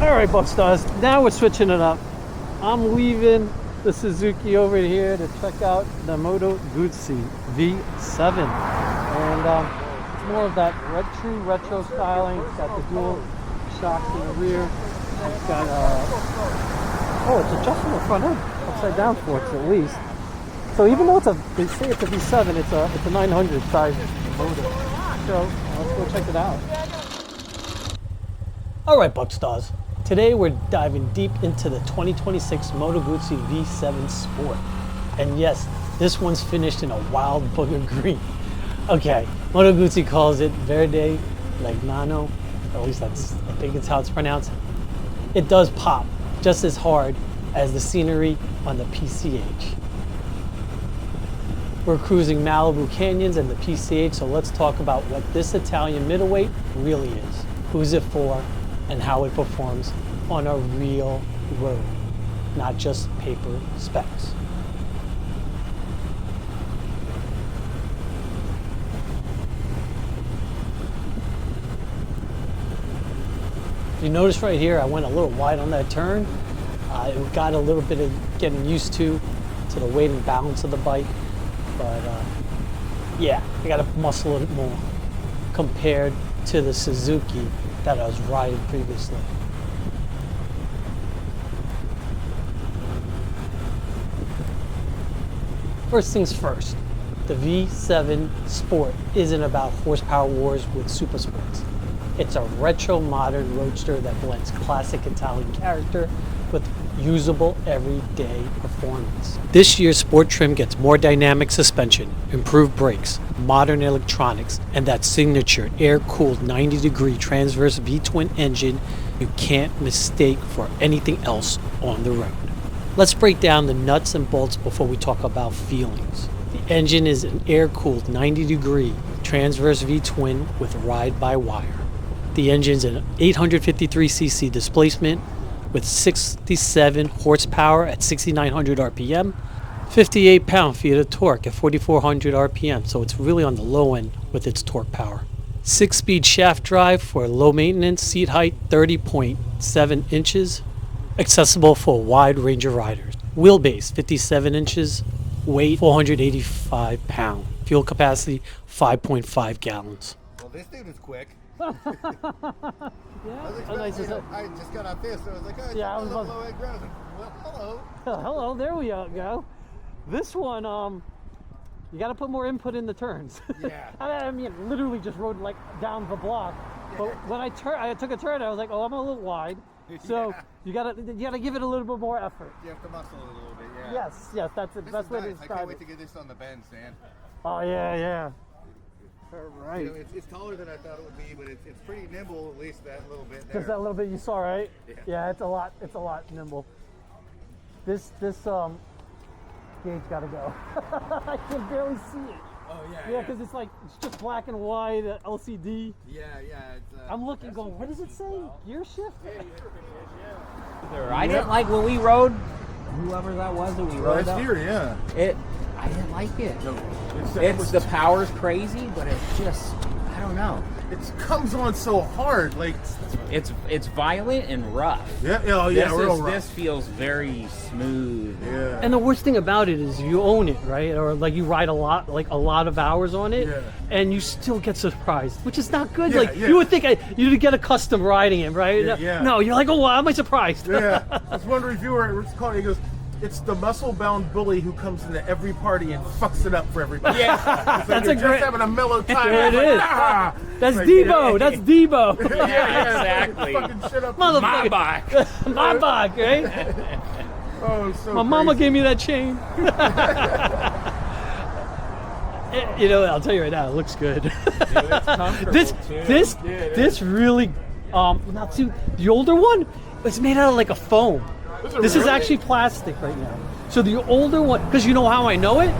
All right, Buckstars, now we're switching it up. I'm leaving the Suzuki over here to check out the Moto Guzzi V7. And it's more of that true retro styling. It's got the dual shocks in the rear. It's got, it's adjustable front end, upside down forks at least. So even though they say it's a V7, it's a 900 size motor. So let's go check it out. All right, Buckstars. Today we're diving deep into the 2026 Moto Guzzi V7 Sport. And yes, this one's finished in a wild Booger Green. Okay, Moto Guzzi calls it verde, legnano, or at least I think it's how it's pronounced. It does pop just as hard as the scenery on the PCH. We're cruising Malibu Canyons and the PCH, so let's talk about what this Italian middleweight really is, who's it for, and how it performs on a real road, not just paper specs. If you notice right here, I went a little wide on that turn. It got a little bit of getting used to the weight and balance of the bike, but yeah, I got to muscle it more compared to the Suzuki that I was riding previously. First things first, the V7 Sport isn't about horsepower wars with super sports. It's a retro modern roadster that blends classic Italian character with usable everyday performance. This year's sport trim gets more dynamic suspension, improved brakes, modern electronics, and that signature air-cooled 90-degree transverse V-twin engine you can't mistake for anything else on the road. Let's break down the nuts and bolts before we talk about feelings. The engine is an air-cooled 90-degree transverse V-twin with ride-by-wire. The engine's an 853cc displacement with 67 horsepower at 6,900 RPM, 58 pound-feet of torque at 4,400 RPM, so it's really on the low end with its torque power. 6-speed shaft drive for low maintenance, seat height 30.7 inches, accessible for a wide range of riders. Wheelbase 57 inches, weight 485 pounds, fuel capacity 5.5 gallons. Well, this dude is quick. Yeah, I just got out there, so I was like, oh, yeah, I was low egg ground. Well, hello. Hello, there we go. This one, you got to put more input in the turns. Yeah. I mean, literally just rode like down the block. But when I took a turn, I was like, oh, I'm a little wide. So Yeah. you gotta give it a little bit more effort. You have to muscle it a little bit, yeah. Yes, that's the best way to nice. I describe can't wait it. to get this on the bend, Stan. Oh yeah. All right. You know, it's taller than I thought it would be, but it's pretty nimble, at least that little bit there. Just that little bit you saw, right? Yeah. It's a lot nimble. This gauge gotta go. I can barely see it. Oh yeah. Yeah, because it's just black and white LCD. Yeah. It's, I'm looking, going, what does it say? Gear shift? I didn't like when we rode, whoever that was that we rode. last year, yeah. I didn't like it. No, It's the power's crazy, but it's just, I don't know. It comes on so hard, like. It's violent and rough. Yeah, real rough. This feels very smooth. Yeah. And the worst thing about it is you own it, right? Or like you ride a lot of hours on it, and you still get surprised, which is not good. You would think you'd get accustomed riding it, right? Yeah. No, you're like, oh, why am I surprised? Yeah. I was one reviewer calling. He goes, "It's the muscle-bound bully who comes into every party and fucks it up for everybody." Yeah. It's like just having a mellow time. There it is. Ah! That's Like, Debo. That's Debo. Yeah, exactly. Fucking shit up. Motherfucker. My bike. My bike, right? Oh, so My mama crazy. gave me that chain. You know, I'll tell you right now, it looks good. It's comfortable too. This really, now see, the older one, it's made out of like a foam. This is actually plastic right now. So the older one, because you know how I know it?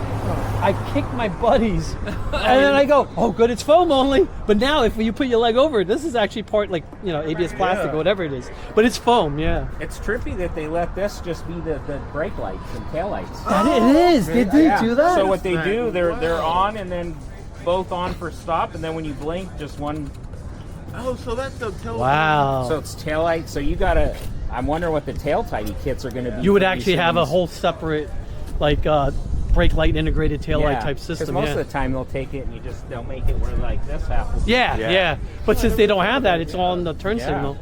I kick my buddies, and then I go, oh good, it's foam only. But now if you put your leg over it, this is actually part like, you know, ABS plastic or whatever it is. But it's foam, yeah. It's trippy that they let this just be the brake lights and tail lights. It is. They did do that. So what they do, they're on and then both on for stop, and then when you blink, just one Oh, so that's the tail. Wow. So it's taillight. So you gotta. I'm wondering what the tail tidy kits are going to be. You would for actually these have a things. whole separate, like, brake light integrated tail light type system. Because most Yeah. of the time they'll take it and you just don't make it where like this happens. Yeah. But since they don't have that, it's on the turn Yeah. signal.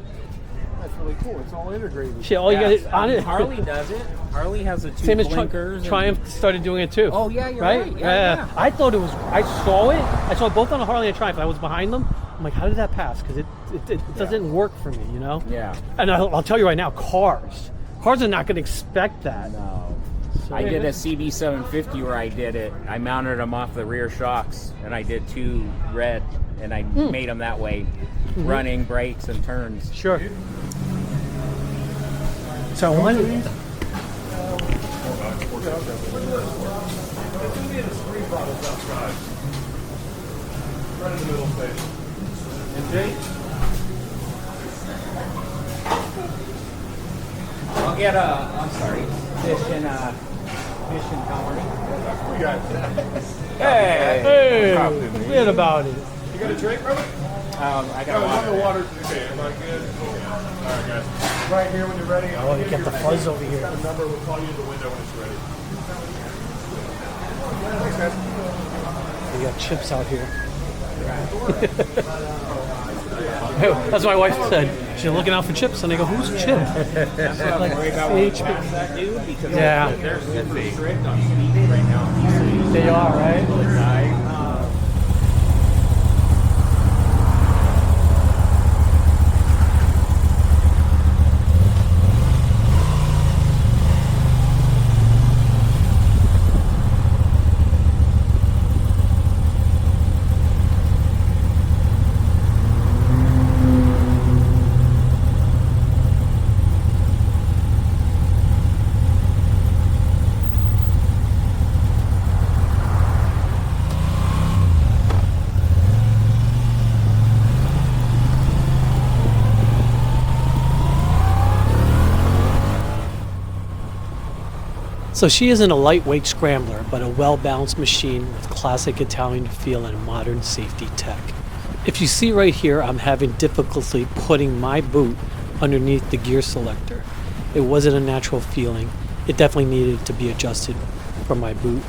That's really cool. It's all integrated. Shit, all you got on it. Harley does it. Harley has the two Same as blinkers. Triumph started doing it too. Oh, yeah, you're right. Yeah. I thought it was. I saw it. I saw it both on a Harley and Triumph. I was behind them. I'm like, how did that pass? Because it doesn't work for me, you know. Yeah. And I'll tell you right now, cars are not going to expect that. No. I did a CB750 where I did it. I mounted them off the rear shocks, and I did 2 red, and I made them that way, running, brakes, and turns. Sure. So what? Right in the middle station. And Jake? I'll get I'm sorry, fish and coloring. We got Hey, Confident, man. forget about it. You got a drink, brother? I got No, water. the water's okay. Am I good? All right, guys. Right here when you're ready. Oh, you got the fuzz over here. The number will call you in the window when it's ready. Thanks, guys. We got chips out here. That's what my wife said. She's looking out for chips, and they go, "Who's Chip?" That's what I'm Like, worried about when you HP. pass that dude because Yeah. they're super strict on speeding right now. They are, right? So she isn't a lightweight scrambler, but a well-balanced machine with classic Italian feel and modern safety tech. If you see right here, I'm having difficulty putting my boot underneath the gear selector. It wasn't a natural feeling. It definitely needed to be adjusted for my boot.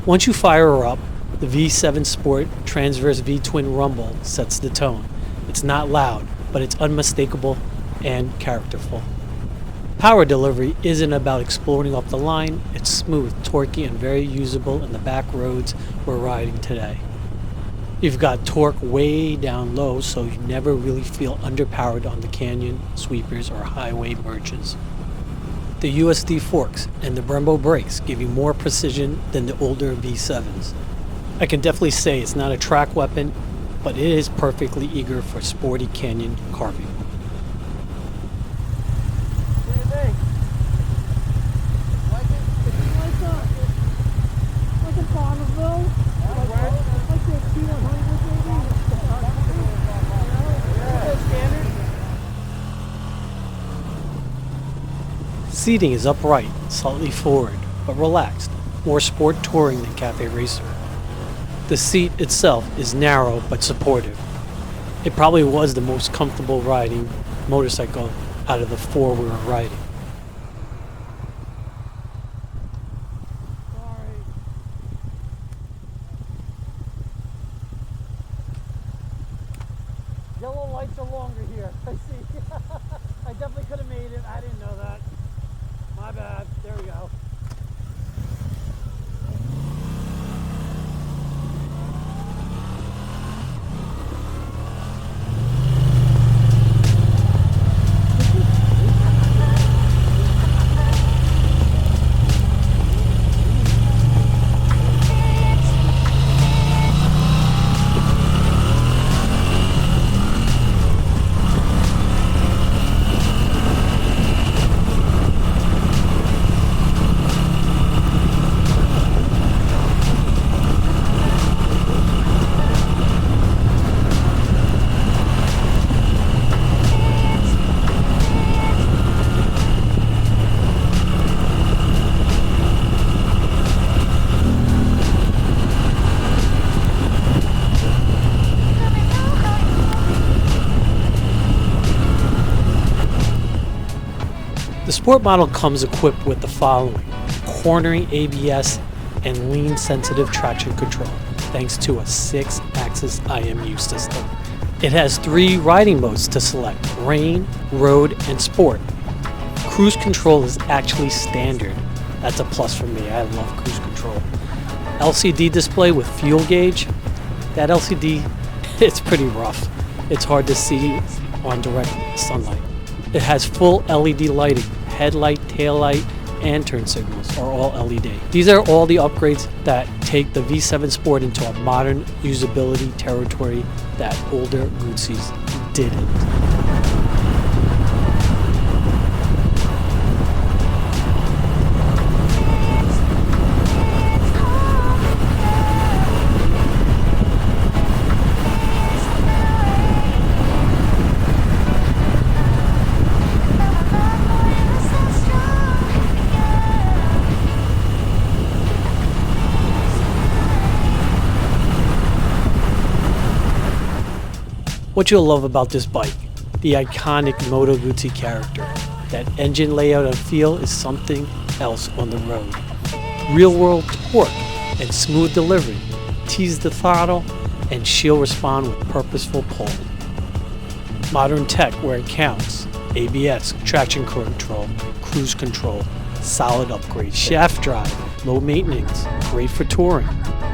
Once you fire her up, the V7 Sport transverse V-twin rumble sets the tone. It's not loud, but it's unmistakable and characterful. Power delivery isn't about exploding off the line. It's smooth, torquey, and very usable in the back roads we're riding today. You've got torque way down low, so you never really feel underpowered on the canyon, sweepers, or highway merges. The USD forks and the Brembo brakes give you more precision than the older V7s. I can definitely say it's not a track weapon, but it is perfectly eager for sporty canyon carving. Seating is upright, slightly forward, but relaxed, more sport touring than cafe racer. The seat itself is narrow but supportive. It probably was the most comfortable riding motorcycle out of the 4 we were riding. Yellow lights are longer here. I see. I definitely could have made it. I didn't know that. My bad. There we go. The Sport model comes equipped with the following: cornering ABS and lean sensitive traction control, thanks to a 6-axis IMU system. It has 3 riding modes to select: rain, road, and sport. Cruise control is actually standard. That's a plus for me. I love cruise control. LCD display with fuel gauge. That LCD, it's pretty rough. It's hard to see on direct sunlight. It has full LED lighting. Headlight, taillight, and turn signals are all LED. These are all the upgrades that take the V7 Sport into a modern usability territory that older Guzzis didn't. What you'll love about this bike, the iconic Moto Guzzi character. That engine layout and feel is something else on the road. Real world torque and smooth delivery. Tease the throttle and she'll respond with purposeful pull. Modern tech where it counts. ABS, traction control, cruise control, solid upgrade, shaft drive, low maintenance, great for touring,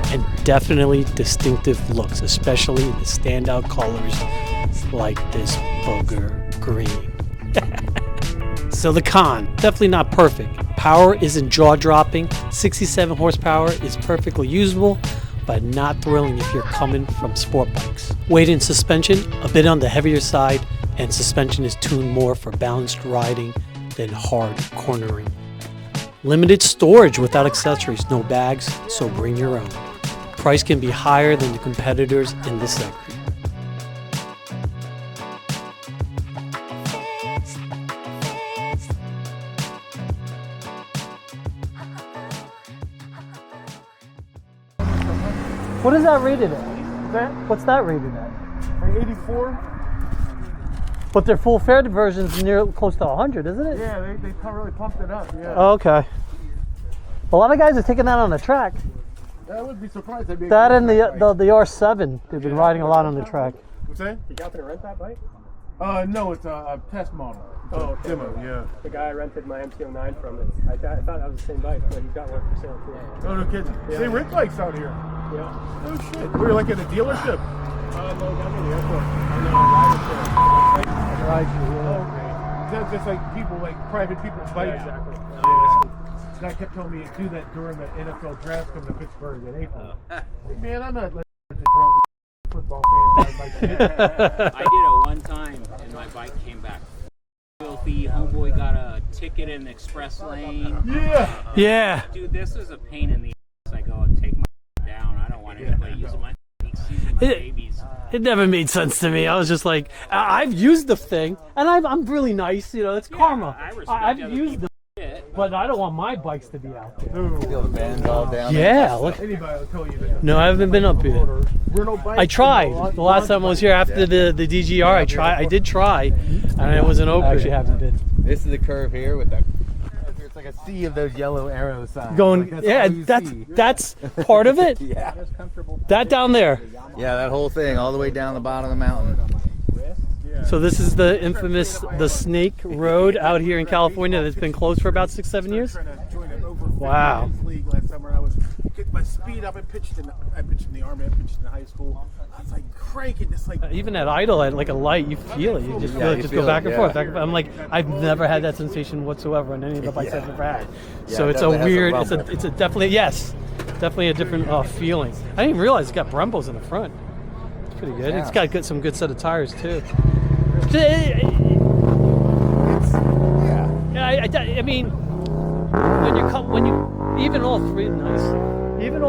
and definitely distinctive looks, especially in the standout colors like this Booger Green. So the con, definitely not perfect. Power isn't jaw-dropping. 67 horsepower is perfectly usable, but not thrilling if you're coming from sport bikes. Weight and suspension, a bit on the heavier side, and suspension is tuned more for balanced riding than hard cornering. Limited storage without accessories, no bags, so bring your own. Price can be higher than the competitors in this segment. What is that rated at? What's that rated at? 84. But their full fared version's near close to 100, isn't it? Yeah, they really pumped it up. Yeah. Oh, okay. A lot of guys are taking that on the track. I would be surprised. That'd be That and the R7, they've been riding a lot on the track. What's that? You got to rent that bike? No, it's a test model. Oh, okay. Demo, yeah. The guy I rented my MT-09 from, I thought that was the same bike, but he got one for sale too. Oh, no kidding. Yeah. They rent bikes out here. Yeah. Oh, shit. We were like at a dealership. No, down in the airport. I know, I Right, Oh, okay. That's just like people, like private people's bikes. Yeah, exactly. Yeah. Guy kept telling me to do that during the NFL draft coming to Pittsburgh in April. Hey, man, I'm not letting a drunk football fan ride my shit. I did it one time and my bike came back filthy. Homeboy got a ticket in the express lane. Yeah. Yeah. Dude, this is a pain in the ass. I go, take my down. I don't want anybody using my babies. It never made sense to me. I was just like, I've used the thing, and I'm really nice, you know, it's karma. I respect I've other used the shit. but I don't want my bikes to be out there. Feel the bands all down. Yeah, look. Anybody will tell you that. No, I haven't been up here. I tried. The last time I was here after the DGR, I did try, and it wasn't open. I actually haven't been. This is the curve here with that. It's like a sea of those yellow arrow signs. Going, Like, yeah, all you that's part of it. Yeah. That down there. Yeah, that whole thing all the way down the bottom of the mountain. So this is the infamous the Snake Road out here in California that's been closed for about 6-7 years. Wow. League last summer, I was getting my speed up. I pitched in the army. I pitched in high school. I was like cranking, just like. Even at idle, at like a light, you feel it. You just feel it. you Just feel go back it, and yeah. forth, back and forth. I'm like, I've never had that sensation whatsoever on any of the bikes I've ever had. Yeah, So it it's a definitely has a weird. rumble. It's a definitely definitely a different feeling. I didn't even realize it's got Brembos in the front. It's pretty good. It's got some good set of tires too. Yeah. I mean, when you even all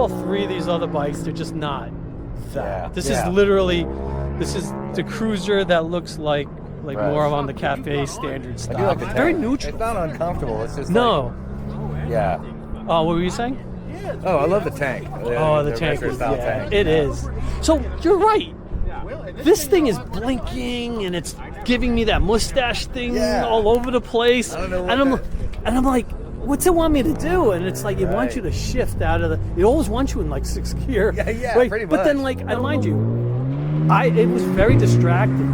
three of these other bikes, they're just not that. Yeah. This Yeah. is literally the cruiser that looks like Right. more of on the cafe standard I do style. like the It's very tank. neutral. It's not uncomfortable. It's just No. Like, yeah. Oh, what were you saying? Oh, I love the tank. Oh, the tank retro is style yeah, tank. it is. So you're right. This thing is blinking and it's giving me that mustache thing Yeah. all over the place. I don't know what and I'm like, what's it want me to do? And it's like, it wants you to shift out of it always wants you in like 6th gear. Yeah, pretty But then, much. like, I mind you, it was very distracting.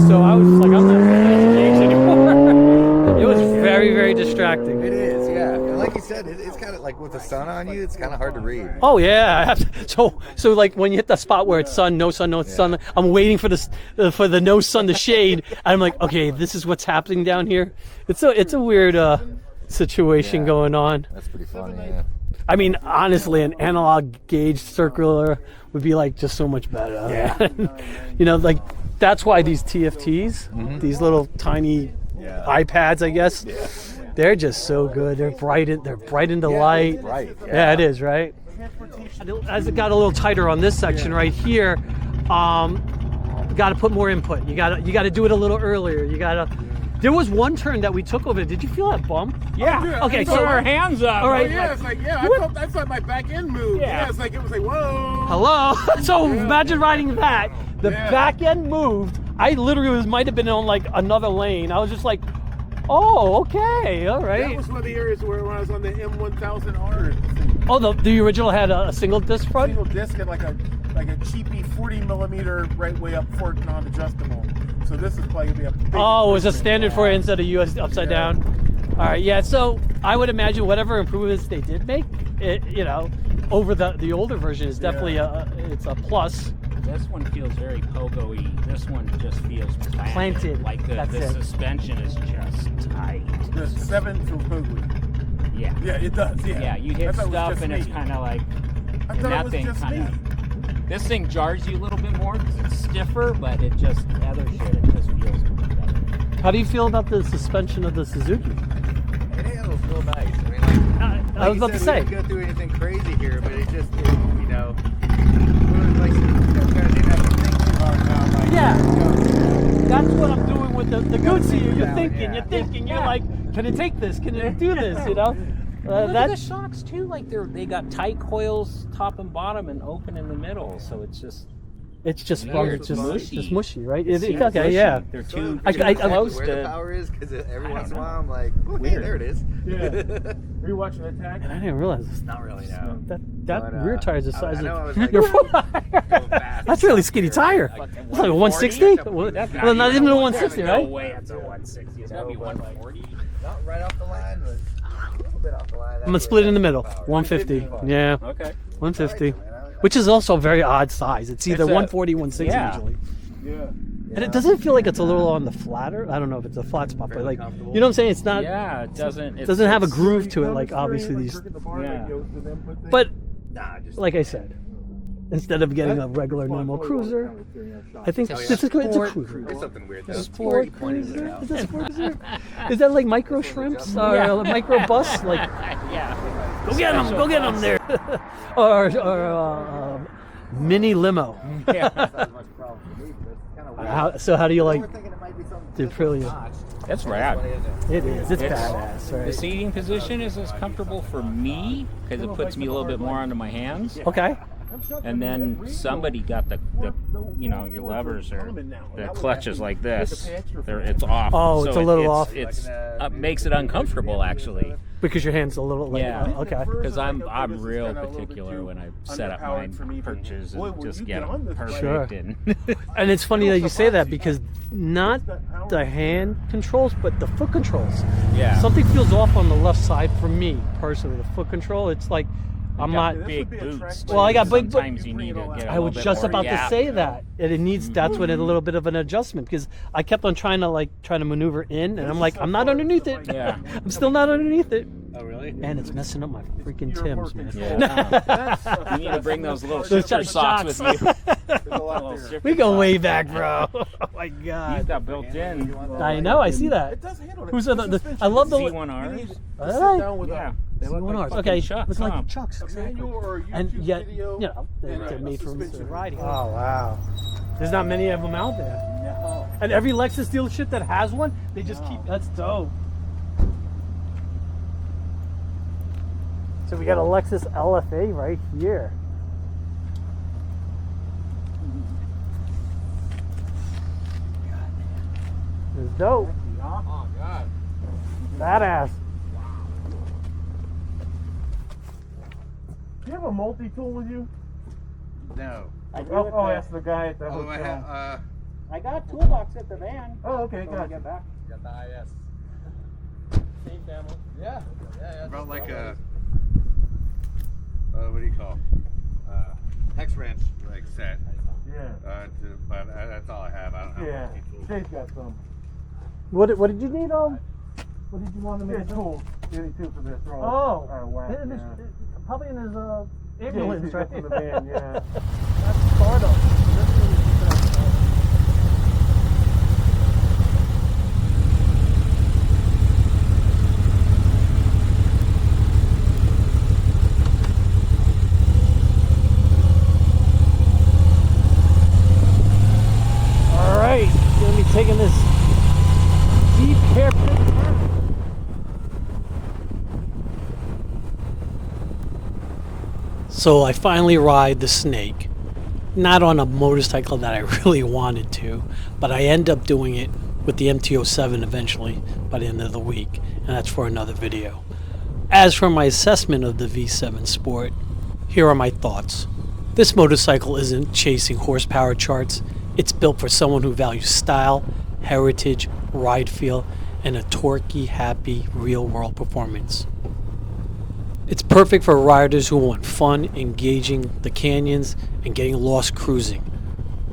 So I was like, I'm not engaged anymore. It was very, very distracting. It is, yeah. And like you said, it's kind of like with the sun on you, it's kind of hard to read. Oh yeah, I have to, so like when you hit the spot where it's sun, no sun, no sun, I'm waiting for the no sun to shade. And I'm like, okay, this is what's happening down here. It's a weird situation going on. That's pretty funny, yeah. I mean, honestly, an analog gauge circular would be like just so much better. Yeah. You know, like that's why these TFTs, these little tiny iPads, I guess, they're just so good. They're bright into light. Right. Yeah, it is, right? As it got a little tighter on this section right here, you got to put more input. You got to do it a little earlier. There was one turn that we took over. Did you feel that bump? Yeah. Okay, Put so our hands up. all right. Yeah, it's like, I felt my back end move. Yeah. It's like, it was like, whoa. Hello. So imagine riding that. The back end moved. I literally might have been on like another lane. I was just like, oh, okay, all right. That was one of the areas where when I was on the M1000R. Oh, the original had a single disc front? Single disc had like a cheapy 40 millimeter right way up fork non-adjustable. So this is probably gonna be a big Oh, it was a improvement. standard for it instead of US upside down. All right, yeah. So I would imagine whatever improvements they did make, over the older version is definitely it's a plus. This one feels very pogo-y. This one just feels Planted. Like the That's it. suspension is just tight. The 7 for Booger. Yeah. Yeah, it does. Yeah. Yeah, you I hit thought it was stuff just and it's me. kind of like, I and thought it that was thing just kind me. of, this thing jars you a little bit more because it's stiffer, but it just, the other shit, it just feels better. How do you feel about the suspension of the Suzuki? It handles real nice. I mean, like, I was about to say. We didn't go through anything crazy here, but it just, you know, like, didn't have to think too hard now. Like, Yeah. you know, That's what I'm doing with the Guzzi. You're down, thinking, yeah. you're like, can it take this? Can it do this? You know? Look at the shocks too, like they got tight coils top and bottom and open in the middle, so it's just Weird. It's mushy. just mushy, right? It seems Okay, mushy. yeah. They're too I close where the to. power is, because every I once in don't a while I'm like, oh, hey, Weird. there it is. Yeah. Are you watching Attack? I didn't realize this. Not really, no. That But, rear tire is the size I know I of was like, your going foot. fast. That's a really skinny tire. It's like a 160. Well, not even a 160, No right? way, it's a 160. It's gonna be 140. Not right off the line, but a little bit off the line. I'm gonna split it in the middle. 150. Yeah, Okay. 150. Which is also a very odd size. It's either It's a- 140, 160 yeah. usually. Yeah. And it doesn't feel like it's a little on the flatter. I don't know if it's a flat spot, but like, you know what I'm saying? It's not. Yeah, it doesn't. It doesn't have a it's- groove to it like obviously these. Yeah. But Nah, just like I said, instead of getting a regular normal cruiser, I think this is good. It's a cruiser. there's something weird though. Sport cruiser? Is that sport cruiser? Is that like micro shrimps or micro bus? Like, Yeah. go get them there. or mini limo. Yeah. Not as much problem for me, but it's kind of weird. So how do you like We're thinking it might be something the Aprilia? That's rad. It is. It's It's- badass, The right? seating position is as comfortable for me because it puts me a little bit more onto my hands. Okay. And then somebody got the your levers are, the clutch is like this. It's off. Oh, it's a little off. It's makes it uncomfortable actually. Because your hand's a little like, Yeah. okay. Because I'm real particular when I set up my perches and just get them perfect. Sure. And And it's funny that you say that because not the hand controls, but the foot controls. yeah. Something feels off on the left side for me personally. The foot control, it's like I'm got not. big boots. Well, I got big- Sometimes you need to get. I was just about to say that. And it needs. That's when it's a little bit of an adjustment because I kept on trying to maneuver in, and I'm like, I'm not underneath it. Yeah. I'm still not underneath it, Oh, really? and it's messing up my freaking Timbs, man. Yeah. You need to bring those little Those shifter socks with you. We go way back, bro. Oh my These god. got built in. I know. I see that. It does handle it. Who's the I love the C1Rs. Alright. down with Yeah. They look C1Rs. fucking Okay, Chucks, it's like huh? Chucks, a exactly. manual or a YouTube And yet, video. you know, they're and a made for suspension. riding. Oh wow, there's not many of them out there. No. And every Lexus dealership that has one, they just keep. That's dope. So we got a Lexus LFA right here. It's dope. Oh, God. Badass. Do you have a multi-tool with you? No. Oh, that's the guy at the Although I hotel. have, I got a toolbox at the van. Oh, okay, When we gotcha. get back. Got the IS. Same family. Yeah. Yeah. brought like a, what do you call? Hex wrench like set. Yeah. But that's all I have. I don't have Yeah. multi-tools. Jay's got some. What did you need? What did you want to Yeah, make? tools. Any tools for this? Oh, whack, in his, yeah. probably in his Yeah, ambulance, he's right? got from the van, yeah. That's Stardom. All right, gonna be taking this deep hairpin turn. So I finally ride the Snake, not on a motorcycle that I really wanted to, but I end up doing it with the MT-07 eventually by the end of the week, and that's for another video. As for my assessment of the V7 Sport, here are my thoughts. This motorcycle isn't chasing horsepower charts. It's built for someone who values style, heritage, ride feel, and a torquey, happy, real-world performance. It's perfect for riders who want fun, engaging the canyons, and getting lost cruising.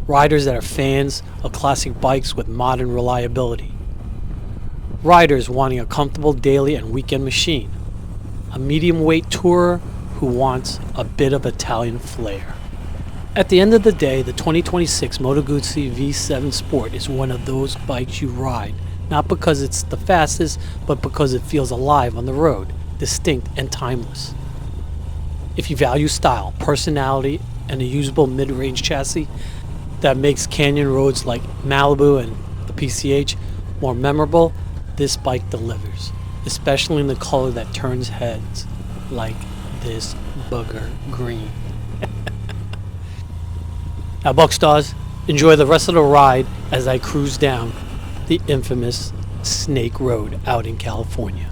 Riders that are fans of classic bikes with modern reliability. Riders wanting a comfortable daily and weekend machine. A medium-weight tourer who wants a bit of Italian flair. At the end of the day, the 2026 Moto Guzzi V7 Sport is one of those bikes you ride, not because it's the fastest, but because it feels alive on the road, distinct and timeless. If you value style, personality, and a usable mid-range chassis that makes canyon roads like Malibu and the PCH more memorable, this bike delivers, especially in the color that turns heads, like this Booger Green. Now, Buckstars, enjoy the rest of the ride as I cruise down the infamous Snake Road out in California.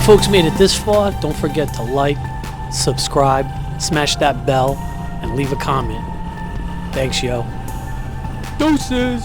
folks made it this far, don't forget to like, subscribe, smash that bell, and leave a comment. Thanks, yo. Deuces!